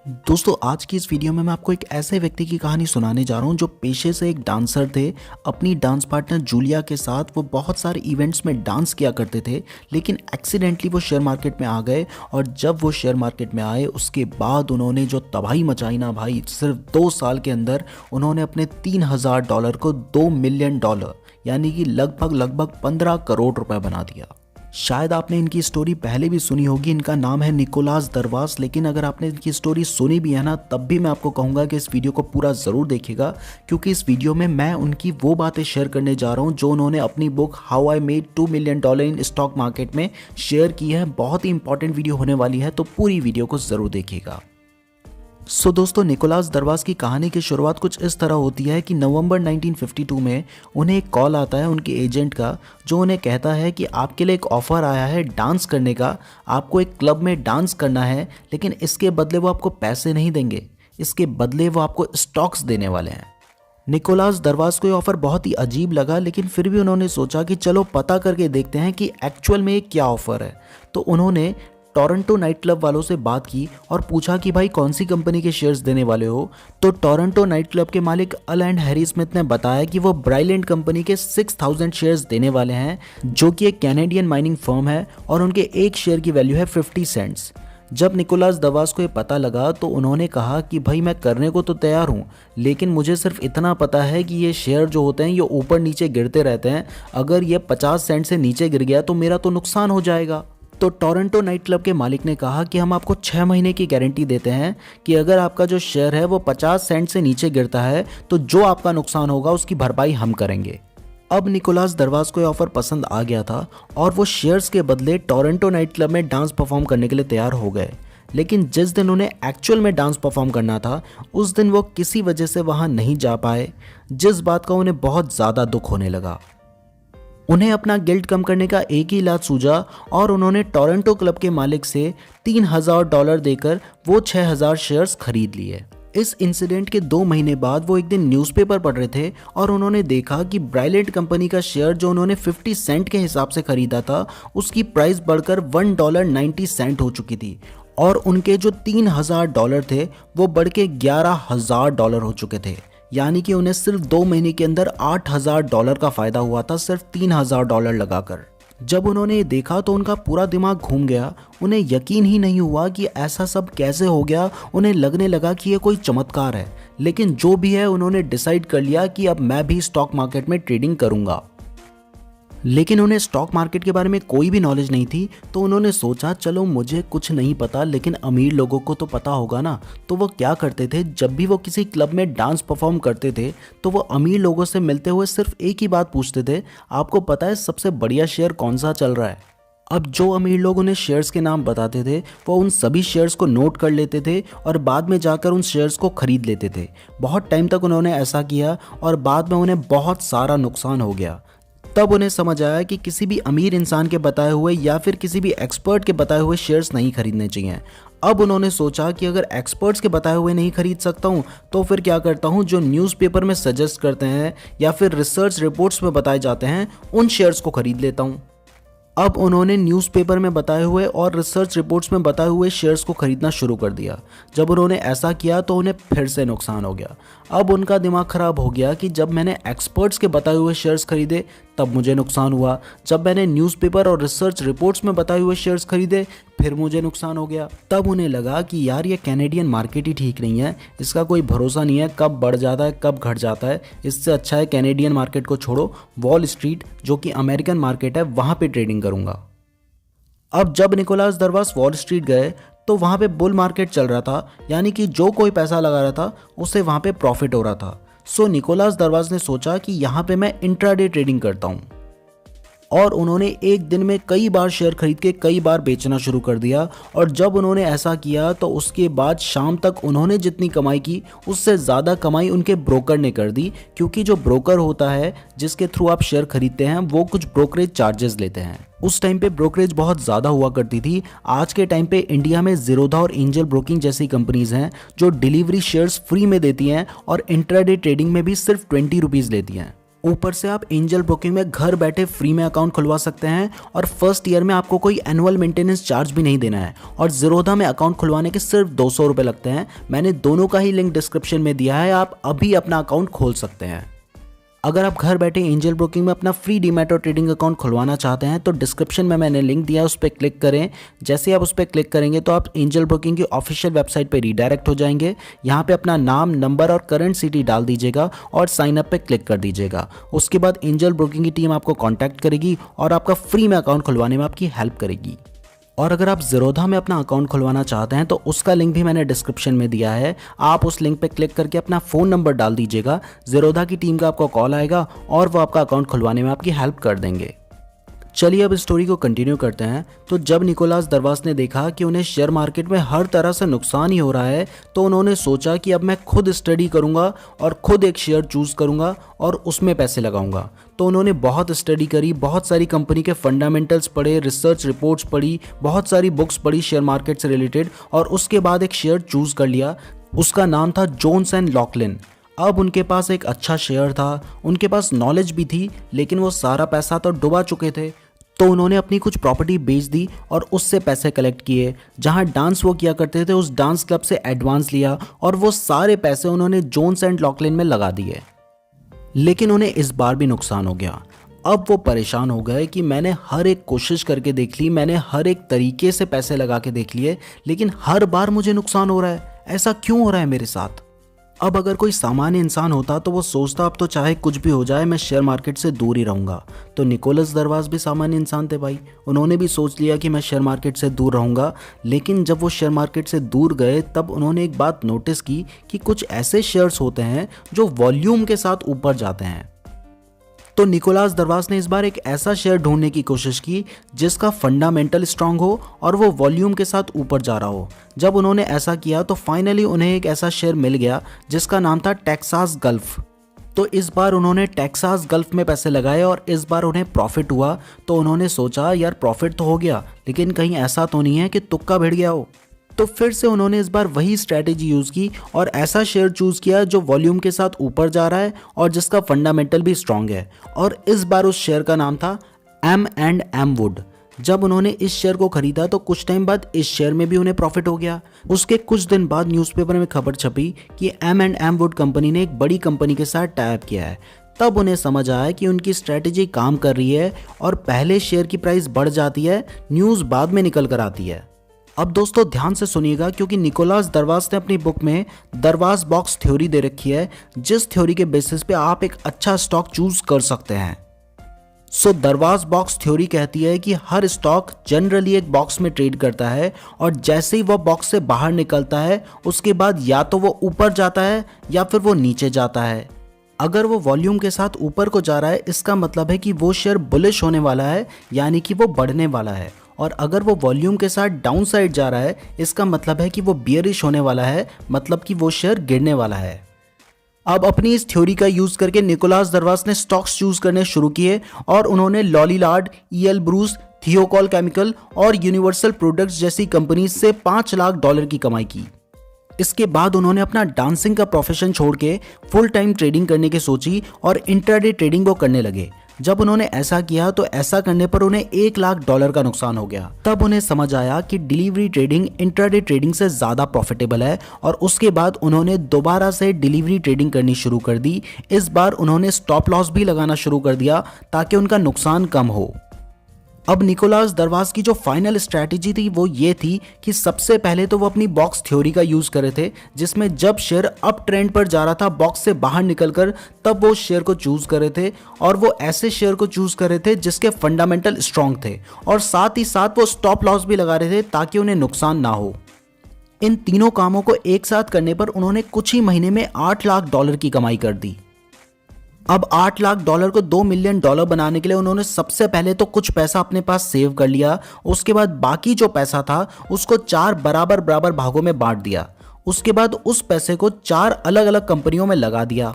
दोस्तों आज की इस वीडियो में मैं आपको एक ऐसे व्यक्ति की कहानी सुनाने जा रहा हूं जो पेशे से एक डांसर थे। अपनी डांस पार्टनर जूलिया के साथ वो बहुत सारे इवेंट्स में डांस किया करते थे, लेकिन एक्सीडेंटली वो शेयर मार्केट में आ गए। और जब वो शेयर मार्केट में आए उसके बाद उन्होंने जो तबाही मचाई ना भाई, सिर्फ 2 साल के अंदर उन्होंने अपने $3000 को $2 मिलियन यानी कि लगभग 15 करोड़ रुपए बना दिया। शायद आपने इनकी स्टोरी पहले भी सुनी होगी। इनका नाम है निकोलास दरवास। लेकिन अगर आपने इनकी स्टोरी सुनी भी है ना, तब भी मैं आपको कहूँगा कि इस वीडियो को पूरा ज़रूर देखिएगा, क्योंकि इस वीडियो में मैं उनकी वो बातें शेयर करने जा रहा हूँ जो उन्होंने अपनी book how I made $2 million in stock market में शेयर की है। बहुत ही इंपॉर्टेंट वीडियो होने वाली है, तो पूरी वीडियो को ज़रूर देखिएगा। सो दोस्तों, निकोलास दरवास की कहानी की शुरुआत कुछ इस तरह होती है कि नवंबर 1952 में उन्हें एक कॉल आता है उनके एजेंट का, जो उन्हें कहता है कि आपके लिए एक ऑफ़र आया है डांस करने का। आपको एक क्लब में डांस करना है, लेकिन इसके बदले वो आपको पैसे नहीं देंगे, इसके बदले वो आपको स्टॉक्स देने वाले हैं। निकोलास दरवास को ये ऑफ़र बहुत ही अजीब लगा, लेकिन फिर भी उन्होंने सोचा कि चलो पता करके देखते हैं कि एक्चुअल में ये क्या ऑफ़र है। तो उन्होंने टोरंटो नाइट क्लब वालों से बात की और पूछा कि भाई कौन सी कंपनी के शेयर्स देने वाले हो। तो टोरंटो नाइट क्लब के मालिक अल एंड हैरी स्मिथ ने बताया कि वो ब्राइलेंट कंपनी के 6000 शेयर्स देने वाले हैं, जो कि एक कैनेडियन माइनिंग फर्म है, और उनके एक शेयर की वैल्यू है 50 सेंट्स। जब निकोलास दरवास को ये पता लगा तो उन्होंने कहा कि भाई मैं करने को तो तैयार हूँ, लेकिन मुझे सिर्फ इतना पता है कि ये शेयर जो होते हैं ये ऊपर नीचे गिरते रहते हैं। अगर ये 50 सेंट से नीचे गिर गया तो मेरा तो नुकसान हो जाएगा। तो टोरंटो नाइट क्लब के मालिक ने कहा कि हम आपको 6 महीने की गारंटी देते हैं कि अगर आपका जो शेयर है वो 50 सेंट से नीचे गिरता है तो जो आपका नुकसान होगा उसकी भरपाई हम करेंगे। अब निकोलास दरवास को ये ऑफर पसंद आ गया था और वो शेयर्स के बदले टोरंटो नाइट क्लब में डांस परफॉर्म करने के लिए तैयार हो गए। लेकिन जिस दिन उन्हें एक्चुअल में डांस परफॉर्म करना था, उस दिन वो किसी वजह से वहाँ नहीं जा पाए, जिस बात का उन्हें बहुत ज़्यादा दुख होने लगा। उन्हें अपना गिल्ट कम करने का एक ही इलाज सूझा और उन्होंने टोरंटो क्लब के मालिक से $3000 देकर वो 6000 शेयर्स खरीद लिए। इस इंसिडेंट के 2 महीने बाद वो एक दिन न्यूज़पेपर पढ़ रहे थे और उन्होंने देखा कि ब्राइलेंट कंपनी का शेयर जो उन्होंने 50 सेंट के हिसाब से खरीदा था, उसकी प्राइस बढ़कर $1.90 हो चुकी थी, और उनके जो $3000 थे वो बढ़ के $11000 हो चुके थे। यानी कि उन्हें सिर्फ 2 महीने के अंदर $8000 का फ़ायदा हुआ था, सिर्फ $3000 लगाकर। जब उन्होंने ये देखा तो उनका पूरा दिमाग घूम गया। उन्हें यकीन ही नहीं हुआ कि ऐसा सब कैसे हो गया। उन्हें लगने लगा कि ये कोई चमत्कार है। लेकिन जो भी है, उन्होंने डिसाइड कर लिया कि अब मैं भी स्टॉक मार्केट में ट्रेडिंग करूँगा। लेकिन उन्हें स्टॉक मार्केट के बारे में कोई भी नॉलेज नहीं थी, तो उन्होंने सोचा चलो मुझे कुछ नहीं पता, लेकिन अमीर लोगों को तो पता होगा ना। तो वो क्या करते थे, जब भी वो किसी क्लब में डांस परफॉर्म करते थे तो वो अमीर लोगों से मिलते हुए सिर्फ एक ही बात पूछते थे, आपको पता है सबसे बढ़िया शेयर कौन सा चल रहा है। अब जो अमीर लोग उन्हें शेयर्स के नाम बताते थे वो उन सभी शेयर्स को नोट कर लेते थे और बाद में जाकर उन शेयर्स को खरीद लेते थे। बहुत टाइम तक उन्होंने ऐसा किया और बाद में उन्हें बहुत सारा नुकसान हो गया। तब उन्हें समझ आया कि किसी भी अमीर इंसान के बताए हुए या फिर किसी भी एक्सपर्ट के बताए हुए शेयर्स नहीं खरीदने चाहिए। अब उन्होंने सोचा कि अगर एक्सपर्ट्स के बताए हुए नहीं खरीद सकता हूँ तो फिर क्या करता हूँ, जो न्यूज़पेपर में सजेस्ट करते हैं या फिर रिसर्च रिपोर्ट्स में बताए जाते हैं उन शेयर्स को खरीद लेता हूँ। अब उन्होंने न्यूज़पेपर में बताए हुए और रिसर्च रिपोर्ट्स में बताए हुए शेयर्स को खरीदना शुरू कर दिया। जब उन्होंने ऐसा किया तो उन्हें फिर से नुकसान हो गया। अब उनका दिमाग ख़राब हो गया कि जब मैंने एक्सपर्ट्स के बताए हुए शेयर्स खरीदे तब मुझे नुकसान हुआ, जब मैंने न्यूज़पेपर और रिसर्च रिपोर्ट्स में बताए हुए शेयर्स खरीदे फिर मुझे नुकसान हो गया। तब उन्हें लगा कि यार ये कैनेडियन मार्केट ही ठीक नहीं है, इसका कोई भरोसा नहीं है, कब बढ़ जाता है कब घट जाता है। इससे अच्छा है कैनेडियन मार्केट को छोड़ो, वॉल स्ट्रीट जो कि अमेरिकन मार्केट है वहाँ पे ट्रेडिंग करूँगा। अब जब निकोलास दरवास वॉल स्ट्रीट गए तो वहाँ पे बुल मार्केट चल रहा था, यानी कि जो कोई पैसा लगा रहा था उससे वहाँ पे प्रॉफिट हो रहा था। सो निकोलास दरवास ने सोचा कि यहाँ पे मैं इंट्राडे ट्रेडिंग करता हूँ, और उन्होंने एक दिन में कई बार शेयर खरीद के कई बार बेचना शुरू कर दिया। और जब उन्होंने ऐसा किया तो उसके बाद शाम तक उन्होंने जितनी कमाई की उससे ज़्यादा कमाई उनके ब्रोकर ने कर दी, क्योंकि जो ब्रोकर होता है जिसके थ्रू आप शेयर खरीदते हैं वो कुछ ब्रोकरेज चार्जेस लेते हैं। उस टाइम पे ब्रोकरेज बहुत ज़्यादा हुआ करती थी। आज के टाइम पे इंडिया में ज़ीरोधा और एंजल ब्रोकिंग जैसी कंपनीज हैं जो डिलीवरी शेयर्स फ्री में देती हैं और इंट्राडे ट्रेडिंग में भी सिर्फ 20 रुपीज़ लेती हैं। ऊपर से आप एंजल ब्रोकिंग में घर बैठे फ्री में अकाउंट खुलवा सकते हैं और फर्स्ट ईयर में आपको कोई एनुअल मेंटेनेंस चार्ज भी नहीं देना है। और ज़ीरोधा में अकाउंट खुलवाने के सिर्फ 200 रुपये लगते हैं। मैंने दोनों का ही लिंक डिस्क्रिप्शन में दिया है, आप अभी अपना अकाउंट खोल सकते हैं। अगर आप घर बैठे एंजल ब्रोकिंग में अपना फ्री डीमैट और ट्रेडिंग अकाउंट खुलवाना चाहते हैं तो डिस्क्रिप्शन में मैंने लिंक दिया है, उस पर क्लिक करें। जैसे आप उस पर क्लिक करेंगे तो आप एंजल ब्रोकिंग की ऑफिशियल वेबसाइट पर रीडायरेक्ट हो जाएंगे। यहाँ पे अपना नाम, नंबर और करंट सिटी डाल दीजिएगा और साइन अप पे क्लिक कर दीजिएगा। उसके बाद एंजल ब्रोकिंग की टीम आपको कॉन्टैक्ट करेगी और आपका फ्री में अकाउंट खुलवाने में आपकी हेल्प करेगी। और अगर आप ज़ीरोधा में अपना अकाउंट खुलवाना चाहते हैं तो उसका लिंक भी मैंने डिस्क्रिप्शन में दिया है। आप उस लिंक पे क्लिक करके अपना फ़ोन नंबर डाल दीजिएगा। ज़ीरोधा की टीम का आपको कॉल आएगा और वो आपका अकाउंट खुलवाने में आपकी हेल्प कर देंगे। चलिए अब स्टोरी को कंटिन्यू करते हैं। तो जब निकोलास दरवास ने देखा कि उन्हें शेयर मार्केट में हर तरह से नुकसान ही हो रहा है तो उन्होंने सोचा कि अब मैं खुद स्टडी करूंगा और खुद एक शेयर चूज़ करूंगा और उसमें पैसे लगाऊंगा। तो उन्होंने बहुत स्टडी करी, बहुत सारी कंपनी के फंडामेंटल्स पढ़े, रिसर्च रिपोर्ट्स पढ़ी, बहुत सारी बुक्स पढ़ी शेयर मार्केट से रिलेटेड और उसके बाद एक शेयर चूज़ कर लिया। उसका नाम था जोन्स एंड लॉकलिन। अब उनके पास एक अच्छा शेयर था, उनके पास नॉलेज भी थी, लेकिन वो सारा पैसा तो डुबा चुके थे। तो उन्होंने अपनी कुछ प्रॉपर्टी बेच दी और उससे पैसे कलेक्ट किए। जहां डांस वो किया करते थे उस डांस क्लब से एडवांस लिया और वो सारे पैसे उन्होंने जोन्स एंड लॉकलिन में लगा दिए। लेकिन उन्हें इस बार भी नुकसान हो गया। अब वो परेशान हो गए कि मैंने हर एक कोशिश करके देख ली, मैंने हर एक तरीके से पैसे लगा के देख लिए, लेकिन हर बार मुझे नुकसान हो रहा है। ऐसा क्यों हो रहा है मेरे साथ? अब अगर कोई सामान्य इंसान होता तो वो सोचता अब तो चाहे कुछ भी हो जाए मैं शेयर मार्केट से दूर ही रहूंगा। तो निकोलस दरवास भी सामान्य इंसान थे भाई, उन्होंने भी सोच लिया कि मैं शेयर मार्केट से दूर रहूंगा। लेकिन जब वो शेयर मार्केट से दूर गए तब उन्होंने एक बात नोटिस की कि कुछ ऐसे शेयर्स होते हैं जो वॉल्यूम के साथ ऊपर जाते हैं। तो निकोलास दरवास ने इस बार एक ऐसा शेयर ढूंढने की कोशिश की जिसका फंडामेंटल स्ट्रांग हो और वो वॉल्यूम के साथ ऊपर जा रहा हो। जब उन्होंने ऐसा किया तो फाइनली उन्हें एक ऐसा शेयर मिल गया जिसका नाम था टेक्सास गल्फ। तो इस बार उन्होंने टेक्सास गल्फ में पैसे लगाए और इस बार उन्हें प्रॉफिट हुआ। तो उन्होंने सोचा यार प्रॉफिट तो हो गया, लेकिन कहीं ऐसा तो नहीं है कि तुक्का भिड़ गया हो। तो फिर से उन्होंने इस बार वही स्ट्रैटेजी यूज़ की और ऐसा शेयर चूज़ किया जो वॉल्यूम के साथ ऊपर जा रहा है और जिसका फंडामेंटल भी स्ट्रांग है। और इस बार उस शेयर का नाम था M&M वुड। जब उन्होंने इस शेयर को खरीदा तो कुछ टाइम बाद इस शेयर में भी उन्हें प्रॉफिट हो गया। उसके कुछ दिन बाद न्यूज़पेपर में खबर छपी कि M&M वुड कंपनी ने एक बड़ी कंपनी के साथ टाई अप किया है। तब उन्हें समझ आया कि उनकी स्ट्रैटेजी काम कर रही है और पहले शेयर की प्राइस बढ़ जाती है, न्यूज़ बाद में निकल कर आती है। अब दोस्तों ध्यान से सुनिएगा क्योंकि निकोलास दरवास ने अपनी बुक में दरवास बॉक्स थ्योरी दे रखी है, जिस थ्योरी के बेसिस पे आप एक अच्छा स्टॉक चूज कर सकते हैं। सो दरवास बॉक्स थ्योरी कहती है कि हर स्टॉक जनरली एक बॉक्स में ट्रेड करता है और जैसे ही वह बॉक्स से बाहर निकलता है उसके बाद या तो वो ऊपर जाता है या फिर वो नीचे जाता है। अगर वो वॉल्यूम के साथ ऊपर को जा रहा है इसका मतलब है कि वो शेयर बुलिश होने वाला है, यानी कि वो बढ़ने वाला है। और अगर वो वॉल्यूम के साथ डाउन साइड जा रहा है इसका मतलब है कि वो बियरिश होने वाला है, मतलब कि वो शेयर गिरने वाला है। अब अपनी इस थ्योरी का यूज करके निकोलास दरवास ने स्टॉक्स चूज करने शुरू किए और उन्होंने लॉलीलार्ड, EL ब्रूस, थियोकॉल केमिकल और यूनिवर्सल प्रोडक्ट्स जैसी कंपनीज से $5 लाख की कमाई की। इसके बाद उन्होंने अपना डांसिंग का प्रोफेशन छोड़ के फुल टाइम ट्रेडिंग करने की सोची और इंट्राडे ट्रेडिंग वो करने लगे। जब उन्होंने ऐसा किया तो ऐसा करने पर उन्हें $1 लाख का नुकसान हो गया। तब उन्हें समझ आया कि डिलीवरी ट्रेडिंग इंट्राडे ट्रेडिंग से ज़्यादा प्रॉफिटेबल है और उसके बाद उन्होंने दोबारा से डिलीवरी ट्रेडिंग करनी शुरू कर दी। इस बार उन्होंने स्टॉप लॉस भी लगाना शुरू कर दिया ताकि उनका नुकसान कम हो। अब निकोलास दरवास की जो फाइनल स्ट्रैटेजी थी वो ये थी कि सबसे पहले तो वो अपनी बॉक्स थ्योरी का यूज़ करे थे, जिसमें जब शेयर अप ट्रेंड पर जा रहा था बॉक्स से बाहर निकलकर तब वो शेयर को चूज़ करे थे और वो ऐसे शेयर को चूज़ करे थे जिसके फंडामेंटल स्ट्रॉन्ग थे और साथ ही साथ वो स्टॉप लॉस भी लगा रहे थे ताकि उन्हें नुकसान ना हो। इन तीनों कामों को एक साथ करने पर उन्होंने कुछ ही महीने में $8 लाख की कमाई कर दी। अब $8 लाख को $2 मिलियन बनाने के लिए उन्होंने सबसे पहले तो कुछ पैसा अपने पास सेव कर लिया। उसके बाद बाकी जो पैसा था उसको 4 बराबर भागों में बांट दिया। उसके बाद उस पैसे को 4 अलग अलग कंपनियों में लगा दिया।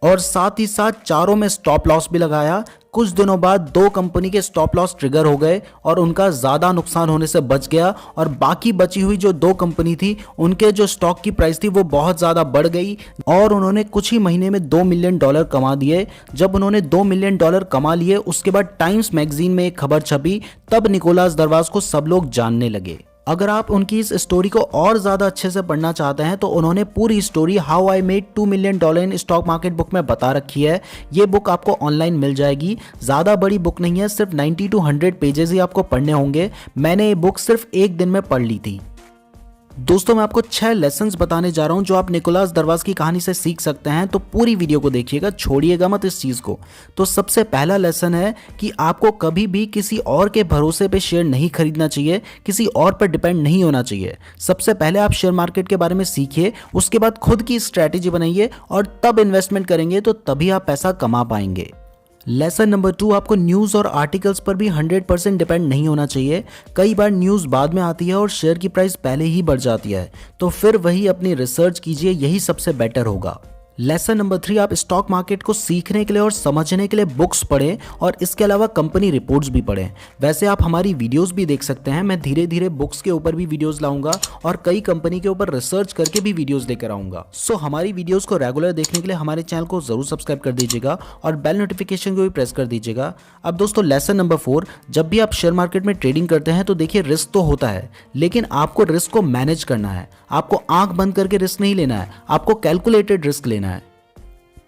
और साथ ही साथ चारों में स्टॉप लॉस भी लगाया। कुछ दिनों बाद दो कंपनी के स्टॉप लॉस ट्रिगर हो गए और उनका ज़्यादा नुकसान होने से बच गया, और बाकी बची हुई जो दो कंपनी थी उनके जो स्टॉक की प्राइस थी वो बहुत ज़्यादा बढ़ गई और उन्होंने कुछ ही महीने में $2 मिलियन कमा दिए। जब उन्होंने $2 मिलियन कमा लिए, उसके बाद टाइम्स मैगजीन में एक खबर छपी, तब निकोलस दरवाज को सब लोग जानने लगे। अगर आप उनकी इस स्टोरी को और ज़्यादा अच्छे से पढ़ना चाहते हैं तो उन्होंने पूरी story how I made $2 million in stock market book में बता रखी है। ये बुक आपको ऑनलाइन मिल जाएगी। ज़्यादा बड़ी बुक नहीं है, सिर्फ 90 to 100 पेजेस ही आपको पढ़ने होंगे। मैंने ये बुक सिर्फ एक दिन में पढ़ ली थी। दोस्तों, मैं आपको 6 लेसन्स बताने जा रहा हूं जो आप निकोलस दरवाज की कहानी से सीख सकते हैं, तो पूरी वीडियो को देखिएगा, छोड़िएगा मत इस चीज़ को। तो सबसे पहला लेसन है कि आपको कभी भी किसी और के भरोसे पे शेयर नहीं खरीदना चाहिए, किसी और पर डिपेंड नहीं होना चाहिए। सबसे पहले आप शेयर मार्केट के बारे में सीखिए, उसके बाद खुद की स्ट्रैटेजी बनाइए और तब इन्वेस्टमेंट करेंगे तो तभी आप पैसा कमा पाएंगे। लेसन नंबर 2, आपको न्यूज़ और आर्टिकल्स पर भी 100% डिपेंड नहीं होना चाहिए। कई बार न्यूज़ बाद में आती है और शेयर की प्राइस पहले ही बढ़ जाती है, तो फिर वही अपनी रिसर्च कीजिए, यही सबसे बेटर होगा। लेसन नंबर 3, आप स्टॉक मार्केट को सीखने के लिए और समझने के लिए बुक्स पढ़ें और इसके अलावा कंपनी रिपोर्ट्स भी पढ़ें। वैसे आप हमारी वीडियोस भी देख सकते हैं, मैं धीरे धीरे बुक्स के ऊपर भी वीडियोस लाऊंगा और कई कंपनी के ऊपर रिसर्च करके भी वीडियोस लेकर आऊंगा। सो हमारी वीडियोस को रेगुलर देखने के लिए हमारे चैनल को जरूर सब्सक्राइब कर दीजिएगा और बेल नोटिफिकेशन को भी प्रेस कर दीजिएगा। अब दोस्तों, लेसन नंबर 4, जब भी आप शेयर मार्केट में ट्रेडिंग करते हैं तो देखिए रिस्क तो होता है, लेकिन आपको रिस्क को मैनेज करना है। आपको आंख बंद करके रिस्क नहीं लेना है, आपको कैलकुलेटेड रिस्क लेना है।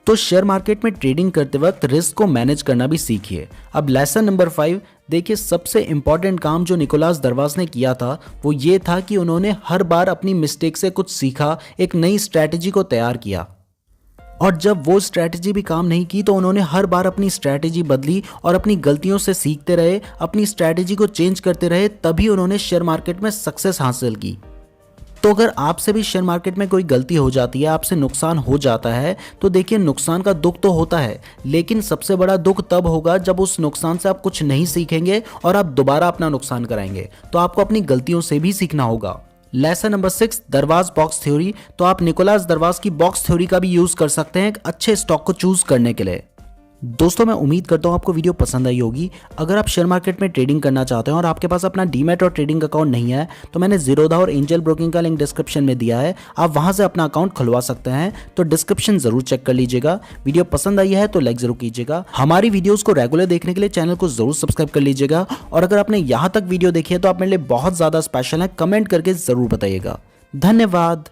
तो शेयर मार्केट में ट्रेडिंग करते वक्त रिस्क को मैनेज करना भी सीखिए। अब लेसन नंबर 5, देखिए सबसे इंपॉर्टेंट काम जो निकोलस दरवाज ने किया था वो ये था कि उन्होंने हर बार अपनी मिस्टेक से कुछ सीखा, एक नई स्ट्रैटेजी को तैयार किया, और जब वो स्ट्रैटेजी भी काम नहीं की तो उन्होंने हर बार अपनी स्ट्रैटेजी बदली और अपनी गलतियों से सीखते रहे, अपनी स्ट्रैटेजी को चेंज करते रहे, तभी उन्होंने शेयर मार्केट में सक्सेस हासिल की। तो अगर आपसे भी शेयर मार्केट में कोई गलती हो जाती है, आपसे नुकसान हो जाता है, तो देखिए नुकसान का दुख तो होता है, लेकिन सबसे बड़ा दुख तब होगा जब उस नुकसान से आप कुछ नहीं सीखेंगे और आप दोबारा अपना नुकसान कराएंगे। तो आपको अपनी गलतियों से भी सीखना होगा। लेसन नंबर 6, दरवाज बॉक्स थ्योरी। तो आप निकोलस दरवाज की बॉक्स थ्योरी का भी यूज कर सकते हैं एक अच्छे स्टॉक को चूज करने के लिए। दोस्तों, मैं उम्मीद करता हूँ आपको वीडियो पसंद आई होगी। अगर आप शेयर मार्केट में ट्रेडिंग करना चाहते हैं और आपके पास अपना डीमैट और ट्रेडिंग अकाउंट नहीं है तो मैंने ज़ीरोधा और एंजल ब्रोकिंग का लिंक डिस्क्रिप्शन में दिया है, आप वहां से अपना अकाउंट खुलवा सकते हैं। तो डिस्क्रिप्शन जरूर चेक कर लीजिएगा। वीडियो पसंद आई है तो लाइक जरूर कीजिएगा। हमारी वीडियोज़ को रेगुलर देखने के लिए चैनल को जरूर सब्सक्राइब कर लीजिएगा, और अगर आपने यहाँ तक वीडियो देखी है तो आप मेरे लिए बहुत ज़्यादा स्पेशल है, कमेंट करके ज़रूर बताइएगा। धन्यवाद।